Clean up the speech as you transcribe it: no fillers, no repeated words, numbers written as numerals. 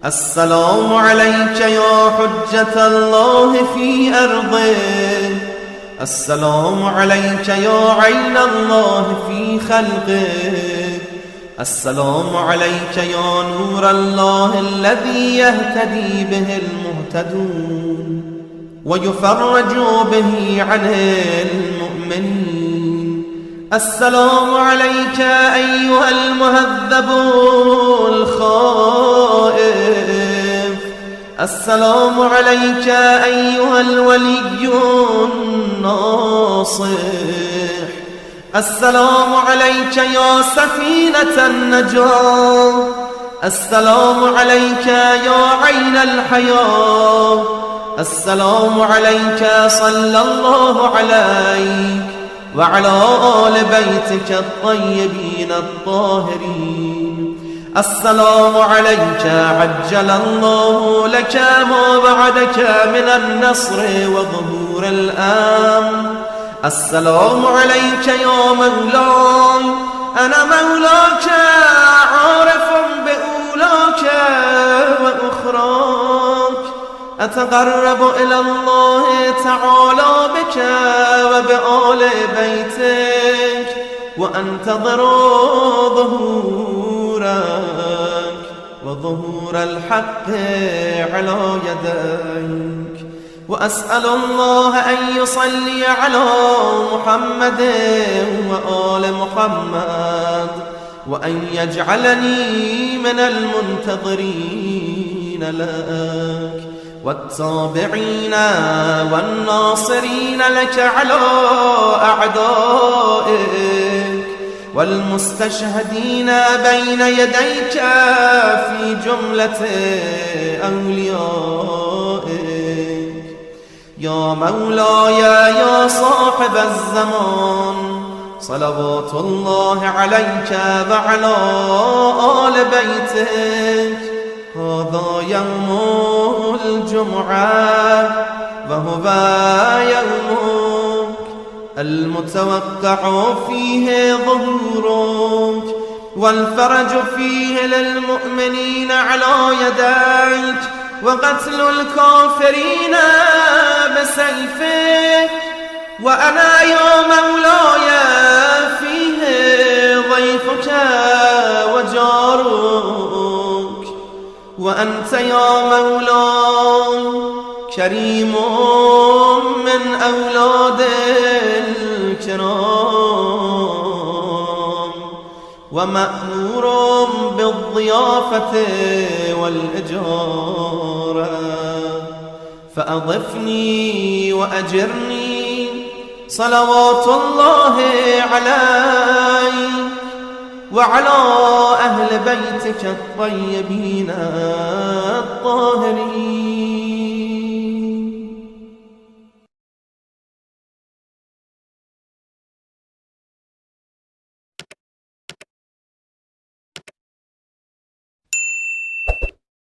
السلام عليك يا حجة الله في أرضه، السلام عليك يا عين الله في خلقه، السلام عليك يا نور الله الذي يهتدي به المهتدون ويفرج به عن المؤمنين. السلام عليك أيها المهذب الخائف، السلام عليك أيها الولي الناصح، السلام عليك يا سفينة النجاة، السلام عليك يا عين الحياة، السلام عليك صلى الله عليك وعلى آل بيتك الطيبين الطاهرين. السلام عليك عجل الله لك ما بعدك من النصر وظهور الأمن. السلام عليك يا مولاي، أنا مولاك عارف بأولاك وأخراك، أتقرب إلى الله تعالى بك وبآل بيتك وأنتظر ظهورك وظهور الحق على يديك. وأسأل الله أن يصلي على محمد وآل محمد، وأن يجعلني من المنتظرين لك والتابعين والناصرين لك على أعدائك والمستشهدين بين يديك في جملة أوليائك. يا مولاي يا صاحب الزمان، صلوات الله عليك وعلى آل بيتك. هذا يوم الجمعة وهو يومك المتوقع فيه ظهورك والفرج فيه للمؤمنين على يديك وقتل الكافرين بسيفك. وأنا يا مولاي فيه ضيفك وجارك، وأنت يا مولاي كريم من أولاد الكرام ومأمور بالضيافة والإجارة، فأضفني وأجرني صلوات الله عليك وعلى أهل بيتك الطيبين